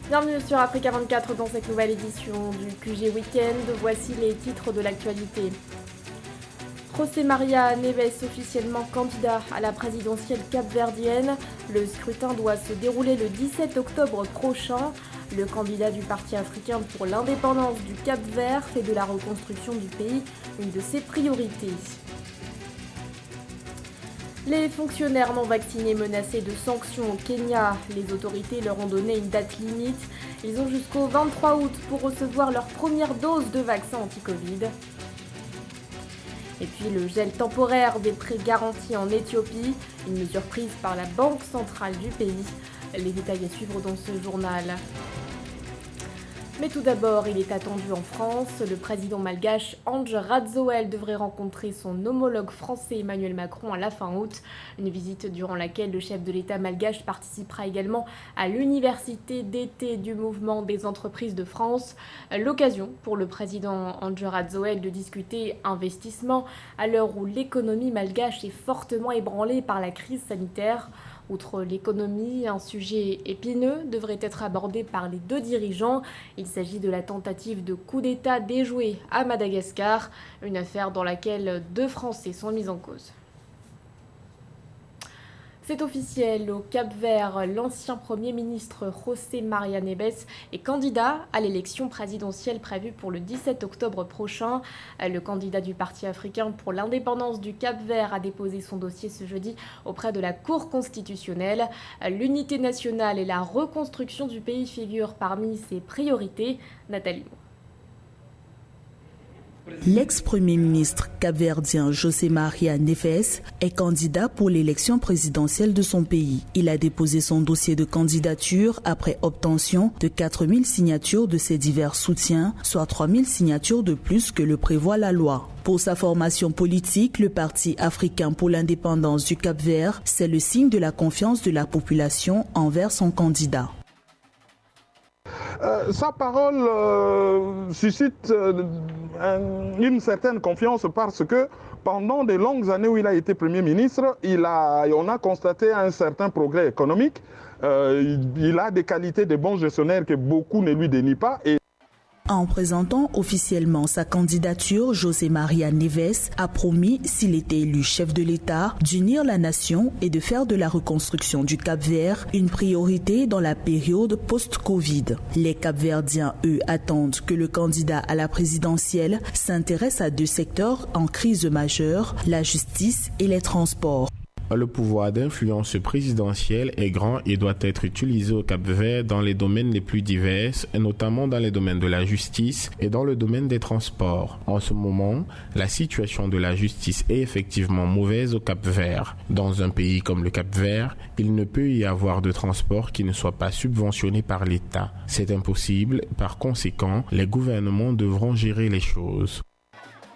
Bienvenue sur Africa 24 dans cette nouvelle édition du QG Weekend. Voici les titres de l'actualité. José Maria Neves officiellement candidat à la présidentielle capverdienne. Le scrutin doit se dérouler le 17 octobre prochain. Le candidat du Parti africain pour l'indépendance du Cap-Vert fait de la reconstruction du pays une de ses priorités. Les fonctionnaires non vaccinés menacés de sanctions au Kenya, les autorités leur ont donné une date limite. Ils ont jusqu'au 23 août pour recevoir leur première dose de vaccin anti-Covid. Et puis le gel temporaire des prêts garantis en Éthiopie, une mesure prise par la Banque centrale du pays. Les détails à suivre dans ce journal. Mais tout d'abord, il est attendu en France. Le président malgache Ange Radzoel devrait rencontrer son homologue français Emmanuel Macron à la fin août. Une visite durant laquelle le chef de l'État malgache participera également à l'université d'été du mouvement des entreprises de France. L'occasion pour le président Ange Radzoel de discuter investissement à l'heure où l'économie malgache est fortement ébranlée par la crise sanitaire. Outre l'économie, un sujet épineux devrait être abordé par les deux dirigeants. Il s'agit de la tentative de coup d'État déjouée à Madagascar, une affaire dans laquelle 2 Français sont mis en cause. C'est officiel, au Cap-Vert, l'ancien Premier ministre José Maria Neves est candidat à l'élection présidentielle prévue pour le 17 octobre prochain. Le candidat du Parti africain pour l'indépendance du Cap-Vert a déposé son dossier ce jeudi auprès de la Cour constitutionnelle. L'unité nationale et la reconstruction du pays figurent parmi ses priorités. Nathalie. L'ex-premier ministre capverdien José Maria Neves est candidat pour l'élection présidentielle de son pays. Il a déposé son dossier de candidature après obtention de 4000 signatures de ses divers soutiens, soit 3000 signatures de plus que le prévoit la loi. Pour sa formation politique, le Parti africain pour l'indépendance du Cap-Vert, c'est le signe de la confiance de la population envers son candidat. Sa parole suscite une certaine confiance parce que pendant de longues années où il a été Premier ministre, on a constaté un certain progrès économique. Il a des qualités de bon gestionnaire que beaucoup ne lui dénient pas. En présentant officiellement sa candidature, José Maria Neves a promis, s'il était élu chef de l'État, d'unir la nation et de faire de la reconstruction du Cap-Vert une priorité dans la période post-Covid. Les Cap-Verdiens, eux, attendent que le candidat à la présidentielle s'intéresse à 2 secteurs en crise majeure, la justice et les transports. Le pouvoir d'influence présidentielle est grand et doit être utilisé au Cap-Vert dans les domaines les plus divers, notamment dans les domaines de la justice et dans le domaine des transports. En ce moment, la situation de la justice est effectivement mauvaise au Cap-Vert. Dans un pays comme le Cap-Vert, il ne peut y avoir de transport qui ne soit pas subventionné par l'État. C'est impossible, par conséquent, les gouvernements devront gérer les choses.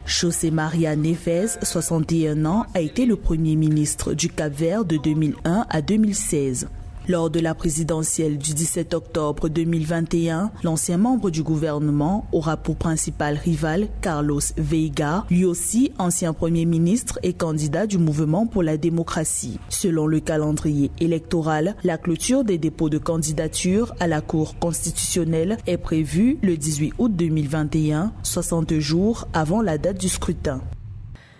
José Maria Neves, 61 ans, a été le premier ministre du Cap-Vert de 2001 à 2016. Lors de la présidentielle du 17 octobre 2021, l'ancien membre du gouvernement aura pour principal rival Carlos Veiga, lui aussi ancien premier ministre et candidat du mouvement pour la démocratie. Selon le calendrier électoral, la clôture des dépôts de candidature à la Cour constitutionnelle est prévue le 18 août 2021, 60 jours avant la date du scrutin.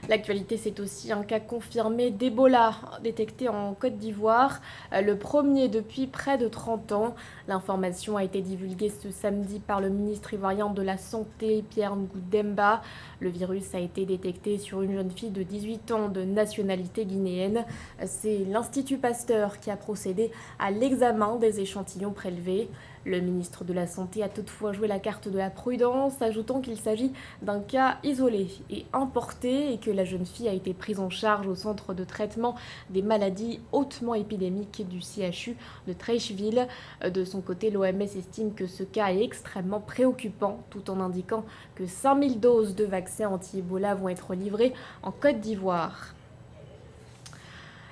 L'actualité, c'est aussi un cas confirmé d'Ebola détecté en Côte d'Ivoire, le premier depuis près de 30 ans. L'information a été divulguée ce samedi par le ministre ivoirien de la Santé, Pierre Ngudemba. Le virus a été détecté sur une jeune fille de 18 ans de nationalité guinéenne. C'est l'Institut Pasteur qui a procédé à l'examen des échantillons prélevés. Le ministre de la Santé a toutefois joué la carte de la prudence, ajoutant qu'il s'agit d'un cas isolé et importé et que la jeune fille a été prise en charge au centre de traitement des maladies hautement épidémiques du CHU de Treichville. De son côté, l'OMS estime que ce cas est extrêmement préoccupant, tout en indiquant que 5000 doses de vaccins anti-Ebola vont être livrées en Côte d'Ivoire.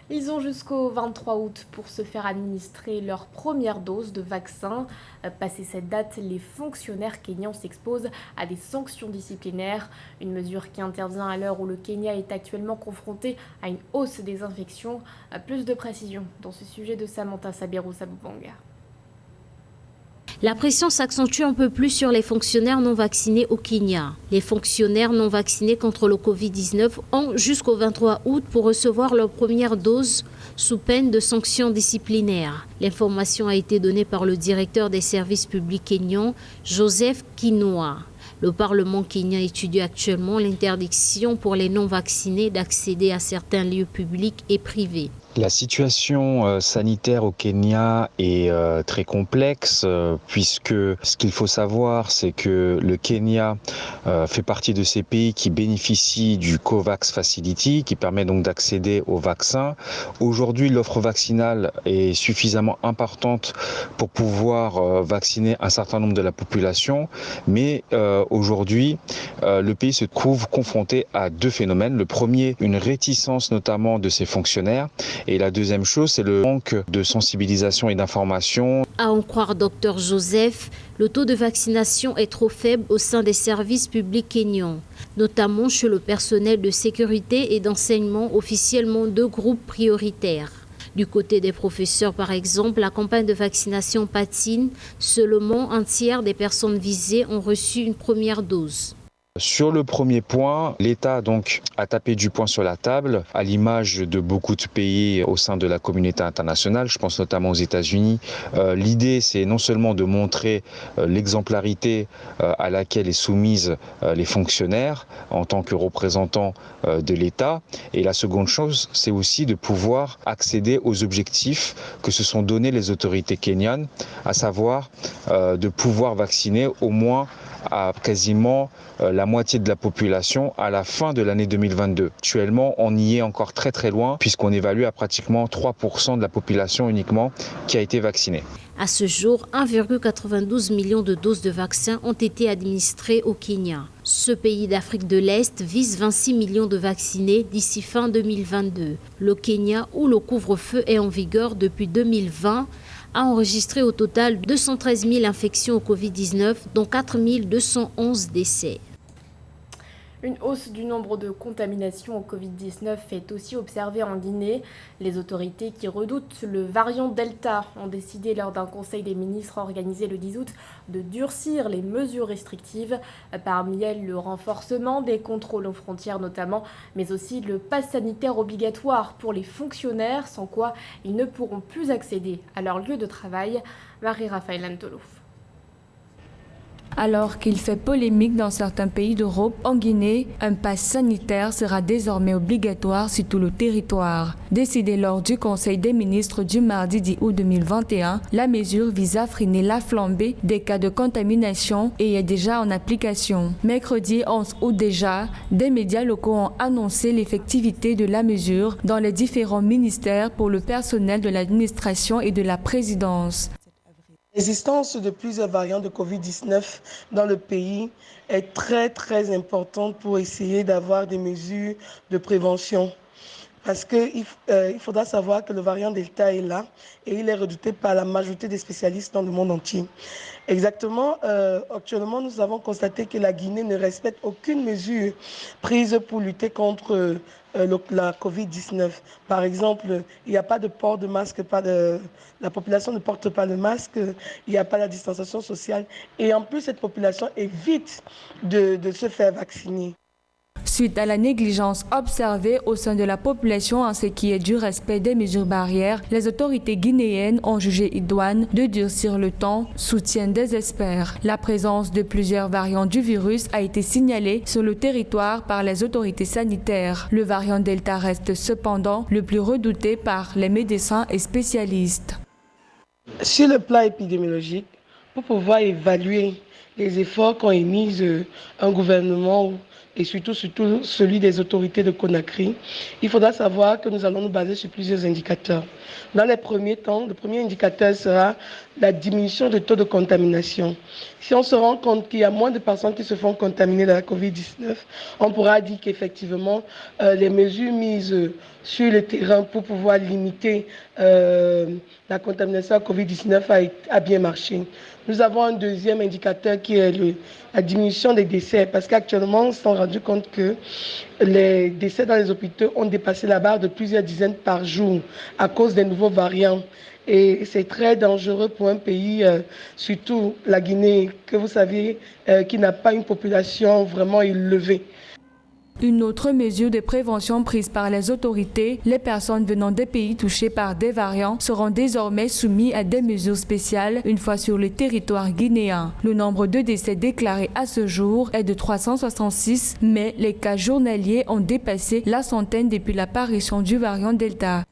Ils ont jusqu'au 23 août pour se faire administrer leur première dose de vaccin. Passé cette date, les fonctionnaires kenyans s'exposent à des sanctions disciplinaires. Une mesure qui intervient à l'heure où le Kenya est actuellement confronté à une hausse des infections. Plus de précisions dans ce sujet de Samantha Sabirou Sabubanga. La pression s'accentue un peu plus sur les fonctionnaires non vaccinés au Kenya. Les fonctionnaires non vaccinés contre le Covid-19 ont jusqu'au 23 août pour recevoir leur première dose sous peine de sanctions disciplinaires. L'information a été donnée par le directeur des services publics kenyans, Joseph Kinoa. Le Parlement kenyan étudie actuellement l'interdiction pour les non-vaccinés d'accéder à certains lieux publics et privés. La situation sanitaire au Kenya est très complexe puisque ce qu'il faut savoir, c'est que le Kenya fait partie de ces pays qui bénéficient du COVAX Facility, qui permet donc d'accéder aux vaccins. Aujourd'hui, l'offre vaccinale est suffisamment importante pour pouvoir vacciner un certain nombre de la population, mais aujourd'hui, le pays se trouve confronté à deux phénomènes. Le premier, une réticence notamment de ses fonctionnaires. Et la deuxième chose, c'est le manque de sensibilisation et d'information. À en croire Dr Joseph, le taux de vaccination est trop faible au sein des services publics kenyans, notamment chez le personnel de sécurité et d'enseignement officiellement deux groupes prioritaires. Du côté des professeurs, par exemple, la campagne de vaccination patine. Seulement un tiers des personnes visées ont reçu une première dose. Sur le premier point, l'État donc a tapé du poing sur la table, à l'image de beaucoup de pays au sein de la communauté internationale, je pense notamment aux États-Unis. L'idée, c'est non seulement de montrer l'exemplarité à laquelle est soumise les fonctionnaires en tant que représentants de l'État. Et la seconde chose, c'est aussi de pouvoir accéder aux objectifs que se sont donnés les autorités kenyanes, à savoir de pouvoir vacciner au moins à quasiment la moitié de la population à la fin de l'année 2022. Actuellement, on y est encore très très loin puisqu'on évalue à pratiquement 3% de la population uniquement qui a été vaccinée. À ce jour, 1,92 million de doses de vaccins ont été administrées au Kenya. Ce pays d'Afrique de l'Est vise 26 millions de vaccinés d'ici fin 2022. Le Kenya, où le couvre-feu est en vigueur depuis 2020, a enregistré au total 213 000 infections au Covid-19, dont 4 211 décès. Une hausse du nombre de contaminations au Covid-19 est aussi observée en Guinée. Les autorités qui redoutent le variant Delta ont décidé lors d'un conseil des ministres organisé le 10 août de durcir les mesures restrictives. Parmi elles, le renforcement des contrôles aux frontières notamment, mais aussi le pass sanitaire obligatoire pour les fonctionnaires, sans quoi ils ne pourront plus accéder à leur lieu de travail. Marie-Raphaël Antolouf. Alors qu'il fait polémique dans certains pays d'Europe, en Guinée, un pass sanitaire sera désormais obligatoire sur tout le territoire. Décidé lors du Conseil des ministres du mardi 10 août 2021, la mesure vise à freiner la flambée des cas de contamination et est déjà en application. Mercredi 11 août déjà, des médias locaux ont annoncé l'effectivité de la mesure dans les différents ministères pour le personnel de l'administration et de la présidence. L'existence de plusieurs variants de Covid-19 dans le pays est très importante pour essayer d'avoir des mesures de prévention. Parce qu'il faudra savoir que le variant Delta est là et il est redouté par la majorité des spécialistes dans le monde entier. Exactement, actuellement, nous avons constaté que la Guinée ne respecte aucune mesure prise pour lutter contre la Covid-19. Par exemple, il n'y a pas de port de masque, la population ne porte pas le masque, il n'y a pas la distanciation sociale. Et en plus, cette population évite de se faire vacciner. Suite à la négligence observée au sein de la population en ce qui est du respect des mesures barrières, les autorités guinéennes ont jugé idoine de durcir le temps, soutiennent des experts. La présence de plusieurs variants du virus a été signalée sur le territoire par les autorités sanitaires. Le variant Delta reste cependant le plus redouté par les médecins et spécialistes. Sur le plan épidémiologique, pour pouvoir évaluer les efforts qu'ont émis un gouvernement et surtout celui des autorités de Conakry, il faudra savoir que nous allons nous baser sur plusieurs indicateurs. Dans les premiers temps, le premier indicateur sera la diminution du taux de contamination. Si on se rend compte qu'il y a moins de personnes qui se font contaminer de la Covid-19, on pourra dire qu'effectivement, les mesures mises sur le terrain pour pouvoir limiter la contamination à Covid-19 a bien marché. Nous avons un deuxième indicateur qui est la diminution des décès, parce qu'actuellement, on s'est rendu compte que les décès dans les hôpitaux ont dépassé la barre de plusieurs dizaines par jour à cause des nouveaux variants. Et c'est très dangereux pour un pays, surtout la Guinée, que vous savez, qui n'a pas une population vraiment élevée. Une autre mesure de prévention prise par les autorités, les personnes venant des pays touchés par des variants seront désormais soumises à des mesures spéciales une fois sur le territoire guinéen. Le nombre de décès déclarés à ce jour est de 366, mais les cas journaliers ont dépassé la centaine depuis l'apparition du variant Delta.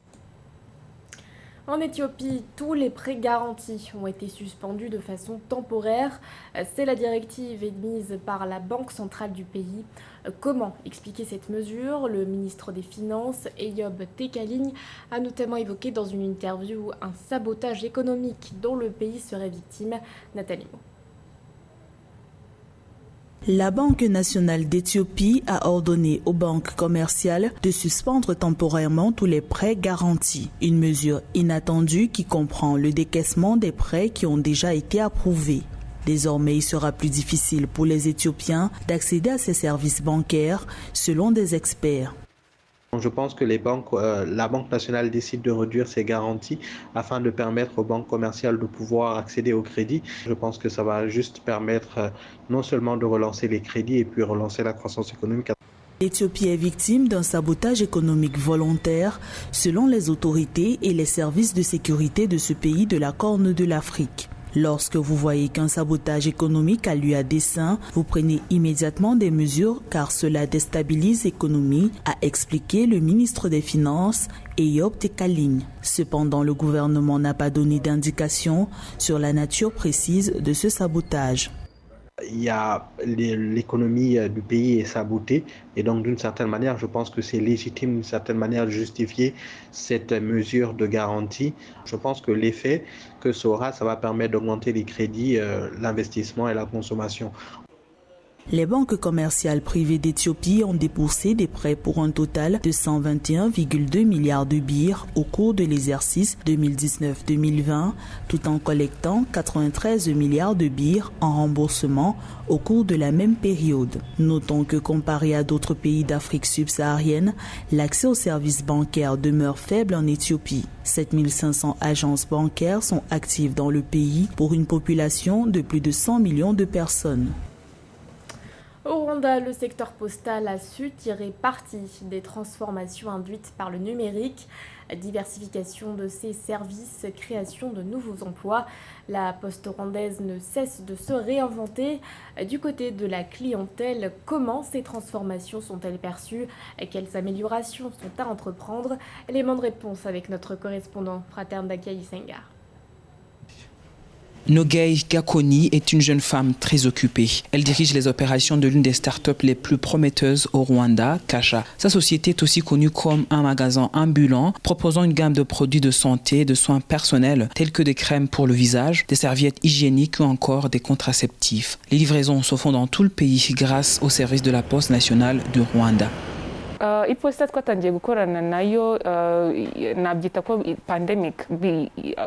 En Éthiopie, tous les prêts garantis ont été suspendus de façon temporaire. C'est la directive émise par la Banque centrale du pays. Comment expliquer cette mesure? Le ministre des Finances, Eyob Tekaling, a notamment évoqué dans une interview un sabotage économique dont le pays serait victime. Nathalie Mo. La Banque nationale d'Éthiopie a ordonné aux banques commerciales de suspendre temporairement tous les prêts garantis. Une mesure inattendue qui comprend le décaissement des prêts qui ont déjà été approuvés. Désormais, il sera plus difficile pour les Éthiopiens d'accéder à ces services bancaires, selon des experts. Je pense que la Banque nationale décide de réduire ses garanties afin de permettre aux banques commerciales de pouvoir accéder au crédit. Je pense que ça va juste permettre non seulement de relancer les crédits et puis relancer la croissance économique. L'Éthiopie est victime d'un sabotage économique volontaire, selon les autorités et les services de sécurité de ce pays de la Corne de l'Afrique. Lorsque vous voyez qu'un sabotage économique a lieu à dessein, vous prenez immédiatement des mesures car cela déstabilise l'économie, a expliqué le ministre des Finances, Eyob Tekaling. Cependant, le gouvernement n'a pas donné d'indication sur la nature précise de ce sabotage. L'économie du pays est sabotée et donc d'une certaine manière je pense que c'est légitime d'une certaine manière de justifier cette mesure de garantie. Je pense que l'effet que ça va permettre d'augmenter les crédits, l'investissement et la consommation. Les banques commerciales privées d'Éthiopie ont déboursé des prêts pour un total de 121,2 milliards de birr au cours de l'exercice 2019-2020, tout en collectant 93 milliards de birr en remboursement au cours de la même période. Notons que comparé à d'autres pays d'Afrique subsaharienne, l'accès aux services bancaires demeure faible en Éthiopie. 7500 agences bancaires sont actives dans le pays pour une population de plus de 100 millions de personnes. Au Rwanda, le secteur postal a su tirer parti des transformations induites par le numérique, diversification de ses services, création de nouveaux emplois. La poste rwandaise ne cesse de se réinventer. Du côté de la clientèle, comment ces transformations sont-elles perçues? Quelles améliorations sont à entreprendre? Élément de réponse avec notre correspondant Fraterne Dakai Sengar. Nogay Gakoni est une jeune femme très occupée. Elle dirige les opérations de l'une des startups les plus prometteuses au Rwanda, Kasha. Sa société est aussi connue comme un magasin ambulant proposant une gamme de produits de santé et de soins personnels tels que des crèmes pour le visage, des serviettes hygiéniques ou encore des contraceptifs. Les livraisons se font dans tout le pays grâce au service de la Poste nationale du Rwanda. Iposita twatangiye gukorana nayo nabyita ko pandemic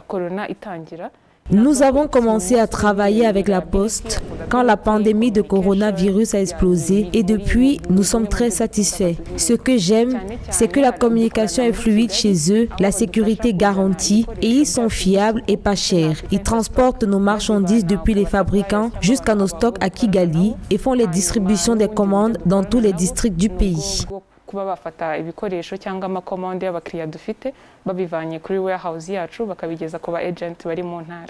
corona itangira. Nous avons commencé à travailler avec la Poste quand la pandémie de coronavirus a explosé et depuis, nous sommes très satisfaits. Ce que j'aime, c'est que la communication est fluide chez eux, la sécurité garantie et ils sont fiables et pas chers. Ils transportent nos marchandises depuis les fabricants jusqu'à nos stocks à Kigali et font les distributions des commandes dans tous les districts du pays. Kuba bafata ibikoresho cyangwa amakomande y'abakiriya dufite babivanye kuri warehouse yacu bakabigeza ku ba agent bari mu ntara.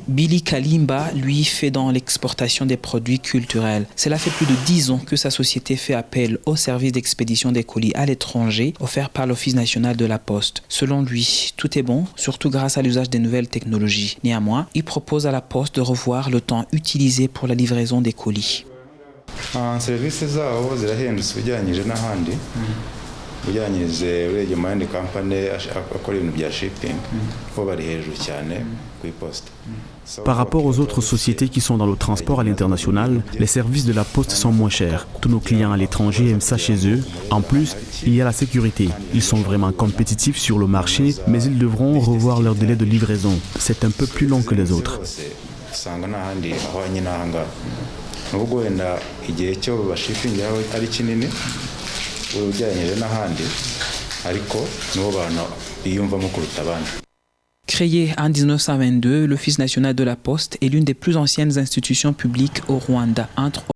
Billy Kalimba, lui, fait dans l'exportation des produits culturels. Cela fait plus de 10 ans que sa société fait appel au service d'expédition des colis à l'étranger offert par l'Office national de la Poste. Selon lui, tout est bon, surtout grâce à l'usage des nouvelles technologies. Néanmoins, il propose à la Poste de revoir le temps utilisé pour la livraison des colis. Serivisi zabo zirahendutse bijyanyije n'ahandi bijyanyije urebye mu yandi kampani akora ibintu bya shipping bo bari hejuru cyane ku iposta. Par rapport aux autres sociétés qui sont dans le transport à l'international, les services de la Poste sont moins chers. Tous nos clients à l'étranger aiment ça chez eux. En plus, il y a la sécurité. Ils sont vraiment compétitifs sur le marché, mais ils devront revoir leur délai de livraison. C'est un peu plus long que les autres. Nubwo wenda igihe cyo bashippingaho ari kinini ugereranyije n'ahandi ariko nibo bantu biyumvamo kuruta abandi. Créé en 1922, l'Office national de la Poste est l'une des plus anciennes institutions publiques au Rwanda, entre